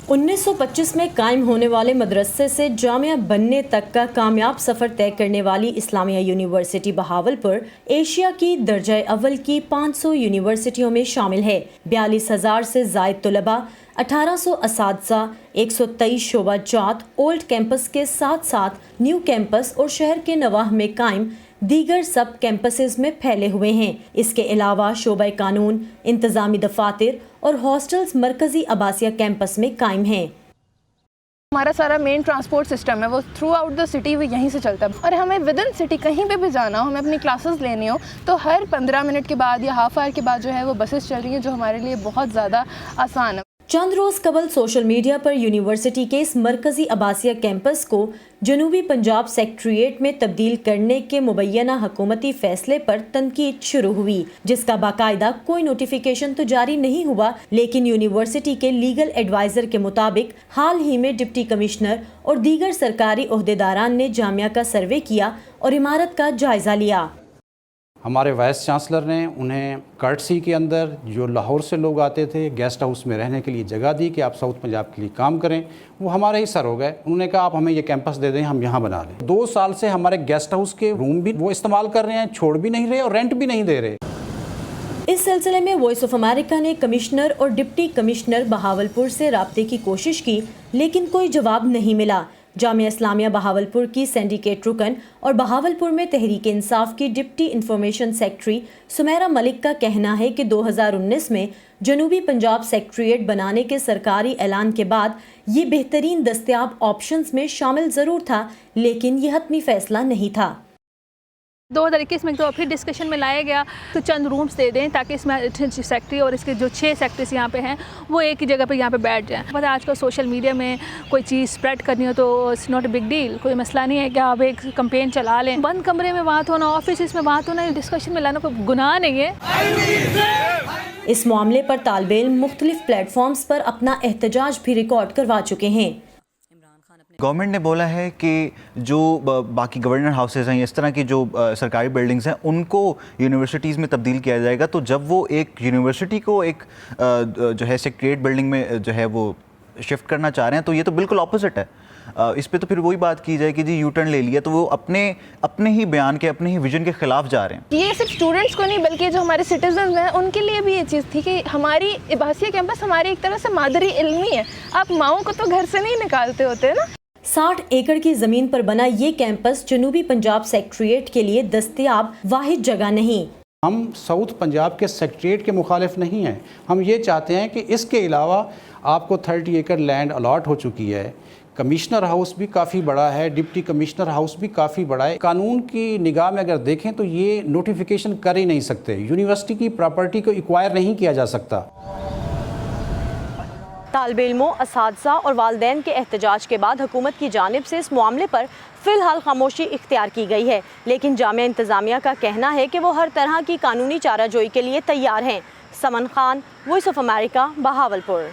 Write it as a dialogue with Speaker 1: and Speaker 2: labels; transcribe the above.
Speaker 1: 1925 میں قائم ہونے والے مدرسے سے جامعہ بننے تک کا کامیاب سفر طے کرنے والی اسلامیہ یونیورسٹی بہاولپور ایشیا کی درجہ اول کی 500 یونیورسٹیوں میں شامل ہے۔ 42,000 سے زائد طلباء، 1800 اساتذہ، 123 شعبہ جات اولڈ کیمپس کے ساتھ ساتھ نیو کیمپس اور شہر کے نواح میں قائم دیگر سب کیمپسز میں پھیلے ہوئے ہیں۔ اس کے علاوہ شعبہ قانون، انتظامی دفاتر اور ہاسٹلز مرکزی عباسیہ کیمپس میں قائم ہیں۔
Speaker 2: ہمارا سارا مین ٹرانسپورٹ سسٹم ہے وہ تھرو آؤٹ دا سٹی وہ یہیں سے چلتا ہے، اور ہمیں ود ان سٹی کہیں پہ بھی جانا ہو، ہمیں اپنی کلاسز لینی ہو تو ہر 15 منٹ کے بعد یا ہاف آور کے بعد جو ہے وہ بسز چل رہی ہیں، جو ہمارے لیے بہت زیادہ آسان ہے۔
Speaker 1: چند روز قبل سوشل میڈیا پر یونیورسٹی کے اس مرکزی عباسیہ کیمپس کو جنوبی پنجاب سیکٹریٹ میں تبدیل کرنے کے مبینہ حکومتی فیصلے پر تنقید شروع ہوئی، جس کا باقاعدہ کوئی نوٹیفیکیشن تو جاری نہیں ہوا، لیکن یونیورسٹی کے لیگل ایڈوائزر کے مطابق حال ہی میں ڈپٹی کمشنر اور دیگر سرکاری عہدیداران نے جامعہ کا سروے کیا اور عمارت کا جائزہ لیا۔
Speaker 3: ہمارے وائس چانسلر نے انہیں کرٹسی کے اندر جو لاہور سے لوگ آتے تھے گیسٹ ہاؤس میں رہنے کے لیے جگہ دی کہ آپ ساؤتھ پنجاب کے لیے کام کریں، وہ ہمارے ہی سر ہو گئے۔ انہوں نے کہا آپ ہمیں یہ کیمپس دے دیں، ہم یہاں بنا لیں۔ 2 سال سے ہمارے گیسٹ ہاؤس کے روم بھی وہ استعمال کر رہے ہیں، چھوڑ بھی نہیں رہے اور رینٹ بھی نہیں دے رہے۔
Speaker 1: اس سلسلے میں وائس آف امریکہ نے کمشنر اور ڈپٹی کمشنر بہاولپور سے رابطے کی کوشش کی، لیکن کوئی جواب نہیں ملا۔ جامعہ اسلامیہ بہاولپور کی سینڈیکیٹ رکن اور بہاولپور میں تحریک انصاف کی ڈپٹی انفارمیشن سیکرٹری سمیرہ ملک کا کہنا ہے کہ 2019 میں جنوبی پنجاب سیکٹریٹ بنانے کے سرکاری اعلان کے بعد یہ بہترین دستیاب آپشنز میں شامل ضرور تھا، لیکن یہ حتمی فیصلہ نہیں تھا۔
Speaker 2: 2021 میں تو پھر ڈسکشن میں لایا گیا تو چند رومز دے دیں تاکہ اس میں سیکٹری اور اس کے جو 6 سیکٹریز یہاں پہ ہیں وہ ایک ہی جگہ پہ یہاں پہ بیٹھ جائیں۔ پتہ آج کل سوشل میڈیا میں کوئی چیز اسپریڈ کرنی ہو تو it's not a big deal, کوئی مسئلہ نہیں ہے کہ آپ ایک کمپین چلا لیں۔ بند کمرے میں بات ہونا، آفیسز میں بات ہونا، ڈسکشن میں لانا کوئی گناہ نہیں ہے۔
Speaker 1: اس معاملے پر طالب علم مختلف پلیٹ فارمز پر اپنا احتجاج بھی ریکارڈ کروا چکے ہیں۔
Speaker 4: گورنمنٹ نے بولا ہے کہ جو باقی گورنر ہاؤسز ہیں، اس طرح کی جو سرکاری بلڈنگز ہیں، ان کو یونیورسٹیز میں تبدیل کیا جائے گا۔ تو جب وہ ایک یونیورسٹی کو ایک جو ہے سیکریٹ بلڈنگ میں جو ہے وہ شفٹ کرنا چاہ رہے ہیں، تو یہ تو بالکل اپوزٹ ہے۔ اس پہ تو پھر وہی بات کی جائے کہ جی یو ٹرن لے لیا، تو وہ اپنے ہی بیان کے، اپنے ہی ویژن کے خلاف جا رہے ہیں۔
Speaker 2: یہ صرف اسٹوڈنٹس کو نہیں بلکہ جو ہمارے سٹیزنز ہیں ان کے لیے بھی یہ چیز تھی کہ ہماری عباسیہ کیمپس ہماری ایک طرح سے مادری علمی ہے، آپ ماؤں کو تو گھر سے نہیں نکالتے ہوتے نا۔
Speaker 1: 60 ایکڑ کی زمین پر بنا یہ کیمپس جنوبی پنجاب سیکٹریٹ کے لیے دستیاب واحد جگہ نہیں۔
Speaker 3: ہم ساؤتھ پنجاب کے سیکٹریٹ کے مخالف نہیں ہیں، ہم یہ چاہتے ہیں کہ اس کے علاوہ آپ کو 30 ایکڑ لینڈ الاٹ ہو چکی ہے، کمشنر ہاؤس بھی کافی بڑا ہے، ڈپٹی کمشنر ہاؤس بھی کافی بڑا ہے۔ قانون کی نگاہ میں اگر دیکھیں تو یہ نوٹیفیکیشن کر ہی نہیں سکتے، یونیورسٹی کی پراپرٹی کو ایکوائر نہیں کیا جا سکتا۔
Speaker 1: طالب علموں، اساتذہ اور والدین کے احتجاج کے بعد حکومت کی جانب سے اس معاملے پر فی الحال خاموشی اختیار کی گئی ہے، لیکن جامعہ انتظامیہ کا کہنا ہے کہ وہ ہر طرح کی قانونی چارہ جوئی کے لیے تیار ہیں۔ Saman Khan, voice of America, Bahawalpur.